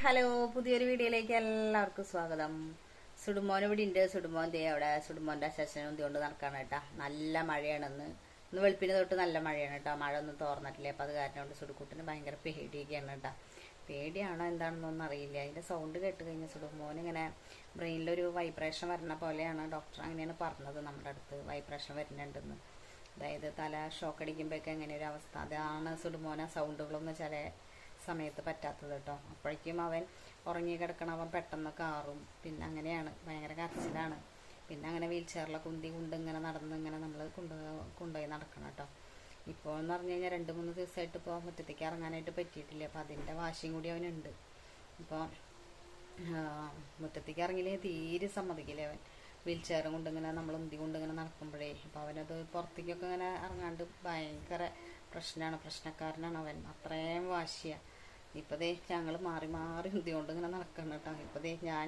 Hello, പുതിയൊരു വീഡിയോയിലേക്ക് എല്ലാവർക്കും സ്വാഗതം. സുടുമോൻ ഇവിടെ ഉണ്ട്. സുടുമോൻ ദേ അവിടെ സുടുമോന്റെ അച്ഛനും എന്തുകൊണ്ട് നടക്കാണ് കേട്ടാ. നല്ല മഴയാണെന്ന്. ഇന്ന് വെളുപ്പിന് തൊട്ട് നല്ല മഴയാണ് കേട്ടോ. മഴ ഒന്നും തോർന്നിട്ടില്ല. അപ്പം അത് കാരണം കൊണ്ട് സുടുക്കുട്ടിന് ഭയങ്കര പേടിയൊക്കെയാണ് കേട്ടോ. പേടിയാണോ എന്താണെന്നൊന്നും അറിയില്ല. അതിന്റെ സൗണ്ട് കേട്ട് കഴിഞ്ഞാൽ സുടുമോൻ ഇങ്ങനെ ബ്രെയിനിലൊരു വൈബ്രേഷൻ വരുന്ന പോലെയാണ്. ഡോക്ടർ അങ്ങനെയാണ് പറഞ്ഞത് നമ്മുടെ അടുത്ത്. വൈബ്രേഷൻ വരുന്നുണ്ടെന്ന്. അതായത് തല ഷോക്ക് അടിക്കുമ്പോഴൊക്കെ അങ്ങനെ ഒരു അവസ്ഥ. അതാണ് സുടുമോന സൗണ്ടുകളൊന്നും ചില സമയത്ത് പറ്റാത്തത് കേട്ടോ. അപ്പോഴേക്കും അവൻ ഉറങ്ങി കിടക്കണം. അവൻ പെട്ടെന്ന് കാറും. പിന്നെ അങ്ങനെയാണ്, ഭയങ്കര കരച്ചിലാണ്. പിന്നെ അങ്ങനെ വീൽ ചെയറിലൊക്കെ കൊണ്ട് ഇങ്ങനെ നടന്ന് ഇങ്ങനെ നമ്മൾ കൊണ്ടുപോയി നടക്കണം കേട്ടോ. ഇപ്പോൾ എന്ന് പറഞ്ഞു കഴിഞ്ഞാൽ 2-3 ദിവസമായിട്ട് ഇപ്പോൾ മുറ്റത്തേക്ക് ഇറങ്ങാനായിട്ട് പറ്റിയിട്ടില്ല. അപ്പോൾ അതിൻ്റെ വാശിയും കൂടി അവനുണ്ട്. ഇപ്പോൾ മുറ്റത്തേക്ക് ഇറങ്ങിയില്ലെങ്കിൽ തീരെ സമ്മതിക്കില്ല അവൻ. വീൽ ചെയറും കൊണ്ടിങ്ങനെ നമ്മൾ കൊണ്ടിങ്ങനെ നടക്കുമ്പോഴേ. അപ്പോൾ അവനത് പുറത്തേക്കൊക്കെ ഇങ്ങനെ ഇറങ്ങാണ്ട് ഭയങ്കര പ്രശ്നക്കാരനാണ് അവൻ. അത്രയും വാശിയാണ്. ഇപ്പോൾ ദേ ഞങ്ങൾ മാറി മാറി ഉന്തികൊണ്ട് ഇങ്ങനെ നടക്കണം കേട്ടോ. ഇപ്പോൾ ദേ ഞാൻ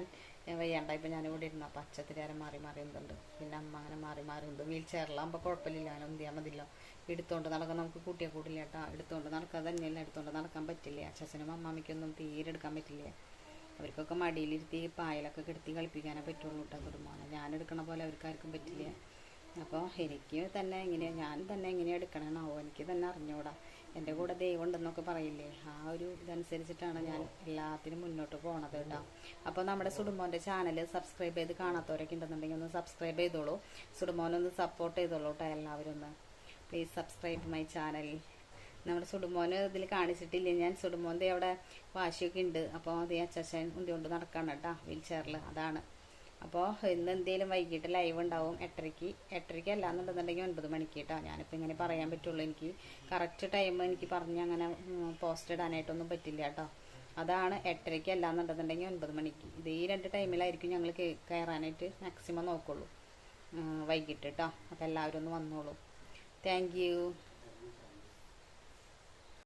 വയ്യാണ്ടായിപ്പോൾ ഞാനിവിടെ ഇരുന്നു. അപ്പോൾ അച്ഛത്തിരാരം മാറി മാറി എന്തുണ്ട്. പിന്നെ അമ്മ അങ്ങനെ മാറി മാറി ഉണ്ട്. വീൽ ചെയറിലാകുമ്പോൾ കുഴപ്പമില്ല, അങ്ങനെ ഉന്തിയാൽ മതിയല്ലോ. എടുത്തുകൊണ്ട് നടക്കാൻ നമുക്ക് കൂട്ടിയാൽ കൂടില്ല കേട്ടോ. എടുത്തുകൊണ്ട് നടക്കാൻ തന്നെയല്ല, എടുത്തുകൊണ്ട് നടക്കാൻ പറ്റില്ല. അച്ഛനും അമ്മാമ്മയ്ക്കൊന്നും തീരെ എടുക്കാൻ പറ്റില്ല. അവർക്കൊക്കെ മടിയിലിരുത്തി പായലൊക്കെ കെടുത്തി കളിപ്പിക്കാനേ പറ്റുള്ളൂ കേട്ടോ. കുടുംബമാണ് ഞാൻ എടുക്കണ പോലെ അവർക്കാർക്കും പറ്റില്ല. അപ്പോൾ എനിക്ക് തന്നെ ഞാൻ തന്നെ എങ്ങനെയാണ് എടുക്കണമെന്നാവോ എനിക്ക് തന്നെ അറിഞ്ഞൂടാ. എൻ്റെ കൂടെ ദൈവം ഉണ്ടെന്നൊക്കെ പറയില്ലേ, ആ ഒരു ഇതനുസരിച്ചിട്ടാണ് ഞാൻ എല്ലാത്തിനും മുന്നോട്ട് പോണത് കേട്ടോ. അപ്പോൾ നമ്മുടെ സുടുമോൻ്റെ ചാനൽ സബ്സ്ക്രൈബ് ചെയ്ത് കാണാത്തവരൊക്കെ ഉണ്ടെന്നുണ്ടെങ്കിൽ ഒന്ന് സബ്സ്ക്രൈബ് ചെയ്തോളൂ. സുടുമോനൊന്ന് സപ്പോർട്ട് ചെയ്തോളൂ കേട്ടോ. എല്ലാവരും ഒന്ന് പ്ലീസ് സബ്സ്ക്രൈബ് മൈ ചാനൽ. നമ്മുടെ സുടുമോന് ഇതിൽ കാണിച്ചിട്ടില്ല ഞാൻ. സുടുമോൻ്റെ അവിടെ വാശിയൊക്കെ ഉണ്ട്. അപ്പോൾ അതേ അച്ഛൻ ഉന്തികൊണ്ട് നടക്കണം കേട്ടോ വീൽ ചെയറിൽ. അതാണ്. അപ്പോൾ ഇന്ന് എന്തെങ്കിലും വൈകിട്ട് ലൈവ് ഉണ്ടാവും 8:30 അല്ലാന്നുണ്ടെന്നുണ്ടെങ്കിൽ 9 മണിക്ക് കേട്ടോ. ഞാനിപ്പോൾ ഇങ്ങനെ പറയാൻ പറ്റുള്ളൂ. എനിക്ക് കറക്റ്റ് ടൈം എനിക്ക് പറഞ്ഞ് അങ്ങനെ പോസ്റ്റ് ഇടാനായിട്ടൊന്നും പറ്റില്ല കേട്ടോ. അതാണ് 8:30 അല്ലാന്നുണ്ടെന്നുണ്ടെങ്കിൽ 9 മണിക്ക്. ഇത് ഈ 2 ടൈമിലായിരിക്കും ഞങ്ങൾ കയറാനായിട്ട് മാക്സിമം നോക്കുള്ളൂ വൈകിട്ട് കേട്ടോ. അപ്പോൾ എല്ലാവരും ഒന്ന് വന്നോളൂ. Thank you.